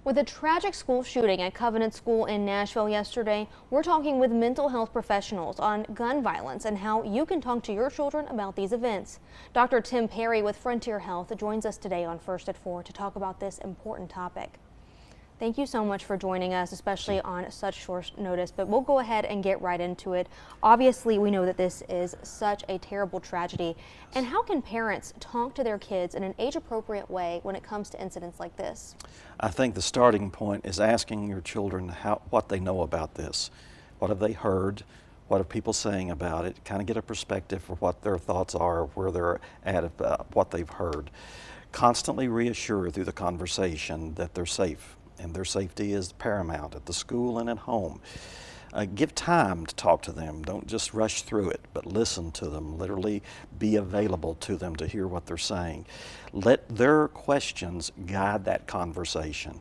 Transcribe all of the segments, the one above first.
With a tragic school shooting at Covenant School in Nashville yesterday, we're talking with mental health professionals on gun violence and how you can talk to your children about these events. Dr. Tim Perry with Frontier Health joins us today on First at 4 to talk about this important topic. Thank you so much for joining us, especially on such short notice, but we'll go ahead and get right into it. Obviously, we know that this is such a terrible tragedy. And how can parents talk to their kids in an age-appropriate way when it comes to incidents like this? I think the starting point is asking your children what they know about this. What have they heard? What are people saying about it? Kind of get a perspective for what their thoughts are, where they're at, what they've heard. Constantly reassure through the conversation that they're safe, and their safety is paramount at the school and at home. Give time to talk to them. Don't just rush through it, but listen to them. Literally be available to them to hear what they're saying. Let their questions guide that conversation.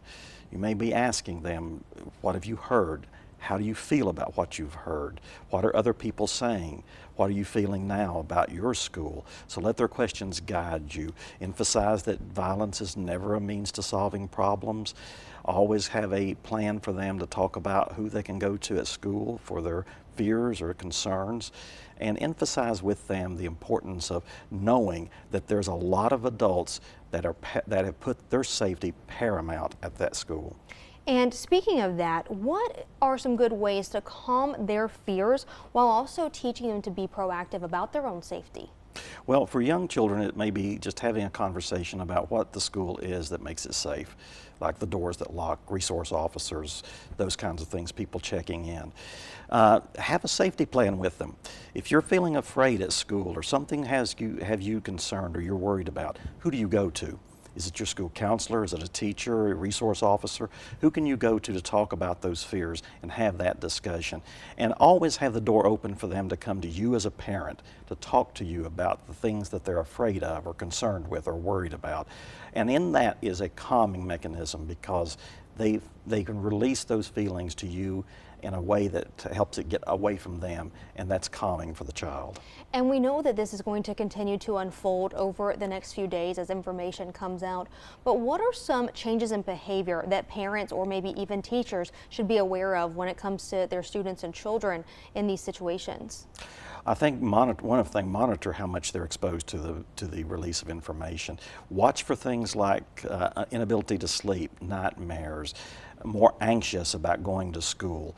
You may be asking them, what have you heard? How do you feel about what you've heard? What are other people saying? What are you feeling now about your school? So let their questions guide you. Emphasize that violence is never a means to solving problems. Always have a plan for them to talk about who they can go to at school for their fears or concerns, and emphasize with them the importance of knowing that there's a lot of adults that have put their safety paramount at that school. And speaking of that, what are some good ways to calm their fears while also teaching them to be proactive about their own safety? Well, for young children, it may be just having a conversation about what the school is that makes it safe, like the doors that lock, resource officers, those kinds of things, people checking in. Have a safety plan with them. If you're feeling afraid at school or something have you concerned or you're worried about, who do you go to? Is it your school counselor? Is it a teacher, a resource officer? Who can you go to talk about those fears and have that discussion? And always have the door open for them to come to you as a parent to talk to you about the things that they're afraid of or concerned with or worried about. And in that is a calming mechanism, because they can release those feelings to you in a way that helps it get away from them, and that's calming for the child. And we know that this is going to continue to unfold over the next few days as information comes out. But what are some changes in behavior that parents or maybe even teachers should be aware of when it comes to their students and children in these situations? I think monitor how much they're exposed to the release of information. Watch for things like inability to sleep, nightmares, more anxious about going to school,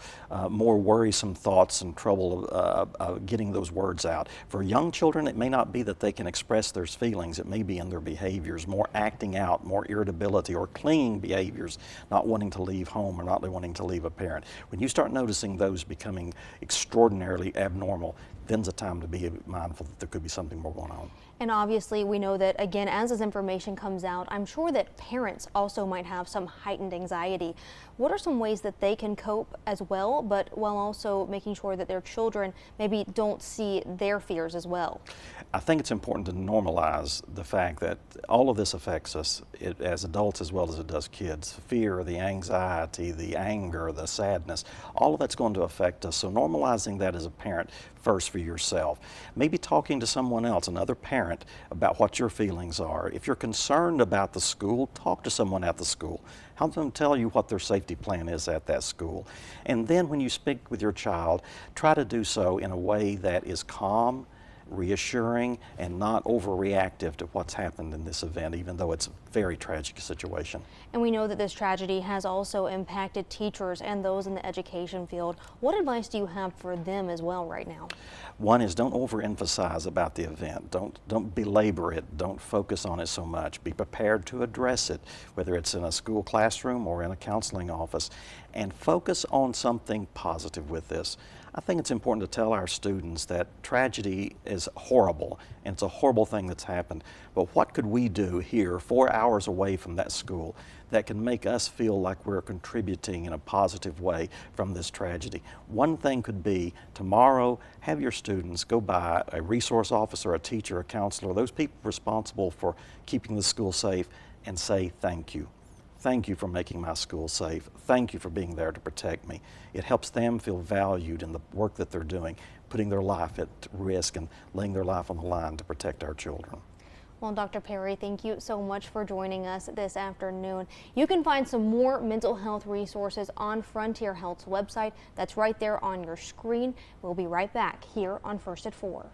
more worrisome thoughts and trouble getting those words out. For young children, it may not be that they can express their feelings. It may be in their behaviors, more acting out, more irritability or clinging behaviors, not wanting to leave home or not wanting to leave a parent. When you start noticing those becoming extraordinarily abnormal, then's a time to be mindful that there could be something more going on. And obviously we know that, again, as this information comes out, I'm sure that parents also might have some heightened anxiety. What are some ways that they can cope as well, but while also making sure that their children maybe don't see their fears as well? I think it's important to normalize the fact that all of this affects us as adults as well as it does kids. Fear, the anxiety, the anger, the sadness, all of that's going to affect us. So normalizing that as a parent first for yourself. Maybe talking to someone else, another parent, about what your feelings are. If you're concerned about the school, talk to someone at the school. Help them tell you what their safety plan is at that school. And then when you speak with your child, try to do so in a way that is calm, reassuring, and not overreactive to what's happened in this event, even though it's a very tragic situation. And we know that this tragedy has also impacted teachers and those in the education field. What advice do you have for them as well right now? One is, don't overemphasize about the event. Don't belabor it. Don't focus on it so much. Be prepared to address it, whether it's in a school classroom or in a counseling office, and focus on something positive with this. I think it's important to tell our students that tragedy is horrible, and it's a horrible thing that's happened. But what could we do here, 4 hours away from that school, that can make us feel like we're contributing in a positive way from this tragedy? One thing could be, tomorrow, have your students go by a resource officer, a teacher, a counselor, those people responsible for keeping the school safe, and say thank you. Thank you for making my school safe. Thank you for being there to protect me. It helps them feel valued in the work that they're doing, putting their life at risk and laying their life on the line to protect our children. Well, Dr. Perry, thank you so much for joining us this afternoon. You can find some more mental health resources on Frontier Health's website. That's right there on your screen. We'll be right back here on First at 4.